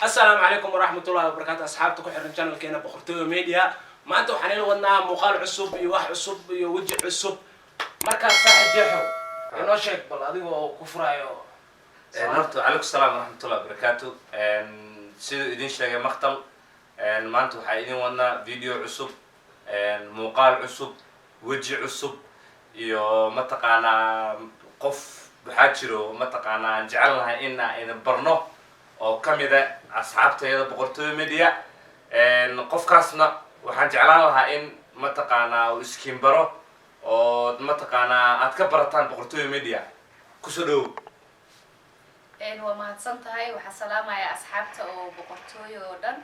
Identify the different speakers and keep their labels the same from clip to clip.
Speaker 1: السلام عليكم ورحمة الله وبركاته أصحابتك وحرن channel كينا بقرطوي ميديا ما أنتوا حنين ودنا مقال عصب يوح عصب يوجه عصب مركز صاحب جيحو إنه شيء بالله وكفرايو
Speaker 2: نرتو عليكم السلام ورحمة الله وبركاته سيدو إدين شاقة مقتل ما أنتوا حايدين ودنا فيديو عصب مقال عصب وجه عصب iyo mataqaana qof waxa jiro mataqaana jecelahay in barno oo kamida asxaabtayda boqortooyo media qofkaasna waxaan jeclaan lahaa in mataqaana uu iskiin baro oo mataqaana aad ka barataan boqortooyo media ku soo dhow
Speaker 3: waa mahadsantahay waxa salaamaya asxaabta oo boqortooyo oo dhan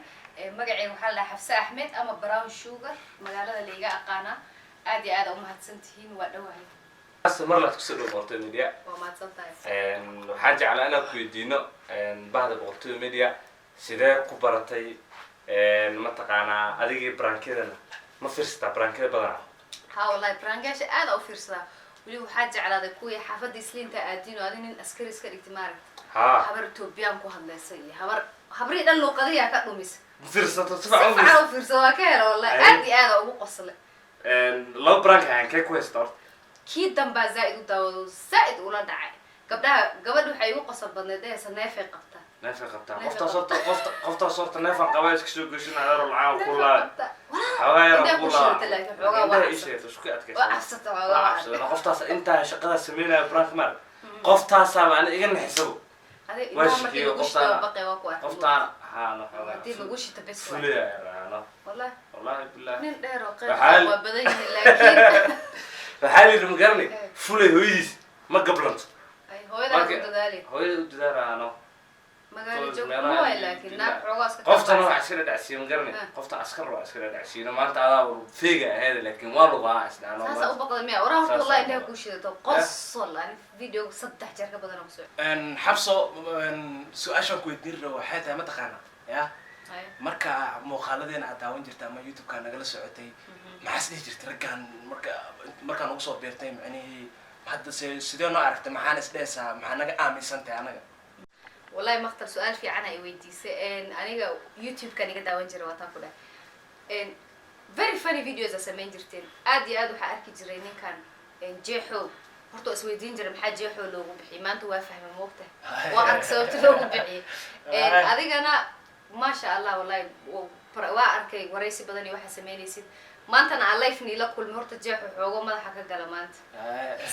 Speaker 3: magacayga waxa la Xafsa Axmed ama Brown Sugar magaalada Liiga aqaana aad iyo aad u mahadsantihiin waa dhawahay
Speaker 2: asmar la kusoo dhow boqortooyo media
Speaker 3: waa mahadsantahay
Speaker 2: waxaan jeclaan inaan ku weydiino bahda boqortooyo media sidee ku baratay mataqaana adigii brankedana ma fiirsata brankeda badan
Speaker 3: ha wallahi brankesh aad u fiirsada wali waxa jeclaaday kuwii xaafadda isliinta aadino adin askari iska dhigtimaar habar Ethiopian ku hadlaysay habri dhan luqadiya ka dhumis
Speaker 2: fiirsato
Speaker 3: sifacan fiirsada ka helo wallahi aad iyo aad ugu qosle
Speaker 2: loo brank aan ka ku heystaa
Speaker 3: kii damba zaid u daawado zaid ula dhacay gabadhu waxay ugu qosol badneed ee saneefay qabta
Speaker 2: neefay qabta qofta sorta neefan qabays ka soo gashin adeer lacaan kula hawaayar kula isheet isku adkaysan
Speaker 3: waa afsata
Speaker 2: qoftaas inta shaqada sameynaa brank mar qoftaas aan iga naxsabo
Speaker 3: واشكي قفطان
Speaker 2: قفطان ها
Speaker 3: نحن دي بقولش تبس
Speaker 2: فليا انا
Speaker 3: والله
Speaker 2: بالله
Speaker 3: من دير وقيل وبدين لكن
Speaker 2: فحالي المقرني فلي هويس ما قبلنت
Speaker 3: اي هو ده دالي
Speaker 2: هو ده انا
Speaker 3: ما قال جو هو لكن ناق عقاس
Speaker 2: قفطان واحد عسكري دعسي مقرني قفطان عسكر وعسكري دعسي ما انت على فيقه هذا لكن والله قاعد انا
Speaker 3: هسه ابقى 100 وراه والله انه كوشيته قصل يعني فيديو صدح جركه بدنا مسوي
Speaker 1: ان حبسو سؤاشا ku weydiin waxay tahay ma taqaana ya marka muuqaaladeena aad daawan jirtay ama YouTube ka naga la socotay maxaa sidii jirtay ragaan marka ugu soo beertay macnaheedu hadda sidoo noo aragtay maxaan isdheesaa maxaa naga aaminsantahay anaga
Speaker 3: والله مختار سؤال في عنا ويديسه ان انيغا يوتيوب كان iga daawan jiray wataan ku dhahay very funny videos asamayn jirteen aad iyo aad waxa arki jiray ninkan jeexo horta isweydiin jiray maxaa jeexo loogu bixiyay maanta waa fahmay moogta waa ark sababta loogu bixiyay adigana ma sha Allah wallahi waa arkay waraysi badan iyo waxa sameynaysid maanta aan live ni la kulmo horta jeexo xoogo madaxa ka gala maanta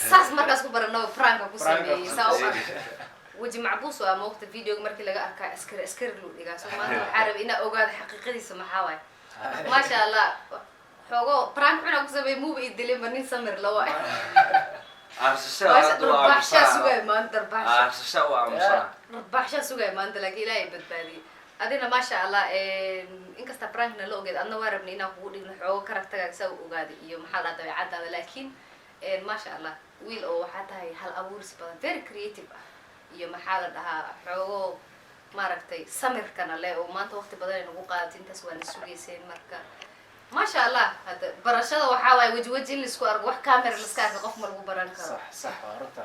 Speaker 3: saas markaas ku barano prank ku sameeyay وجه معبوس وموقت الفيديو مركي لقى أركا أسكر له دقا سو ما عارف إنه أوجاد حقيقي سمحاوي ما شاء الله حقو برانك حنا كسبة مو بيدلي مني سمر لواء رباحشة سوى ما أنت رباحشة سوى ما أنت لقي لا يبدبالي أدينا ما شاء الله إنك استبرانكنا لو قد أنا واربني إنه قولي إنه حقو كاركتر سو أوجاد يوم حالة ده عدى لكن ما شاء الله ويل أو حتى هي هالأبورس بدن very creative iyo maxaa la dhahaa xoogo maaragtay samirkana leh oo maanta waqti badan ay nagu qaadatay intaas waan sugeyseen marka ma sha Allah hada barashada waxa way waji la isku arko wax camera la iska arko qof ma lagu baran karo
Speaker 1: صح warta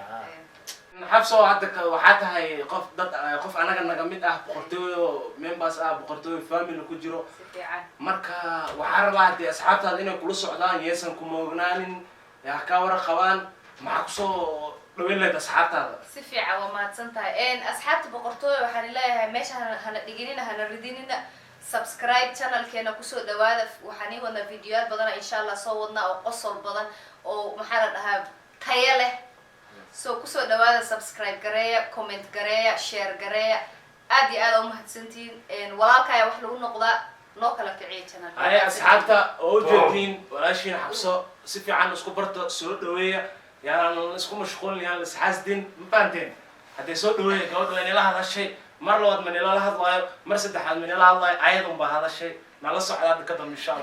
Speaker 1: xabso hadda waxa tahay qof anaga naga mid ah boqortooyo members ah boqortooyo family ku jiro marka waxa rabaa hadii asxaabtaada inay kula socdaan yeesan ku moognaanin yaa ka war qabaan maxaa ku soo dhaween leed asxaabtaada
Speaker 3: si fiican waa mahadsantahay asxaabta boqortooyo waxaan leeyahay meesha hana dhiginina hana ridinina subscribe channelkeena ku soo dhawaada waxaan wadna fiidiyoyaal badan insha Allah soo wadna oo qosol badan oo maxaa la dhahaa tayo leh soo ku soo dhawaada subscribe gareeya comment gareeya share gareeya aad iyo aad u mahadsantiin walaalkay wax lagu noqdaa noo kala kiciyo channel
Speaker 1: ay asxaabta oo jeedin walaashiin xabso si fiican isku barto soo dhaweeya يعني اسكو مشغول يعني اسحاسدين مبانتين هدي سو دويه gabadha in la hadashay mar labaad man ila la hadlayo mar saddexaad man ila hadlayo ayadun ba hadashay nala socda ka dambe insha Allah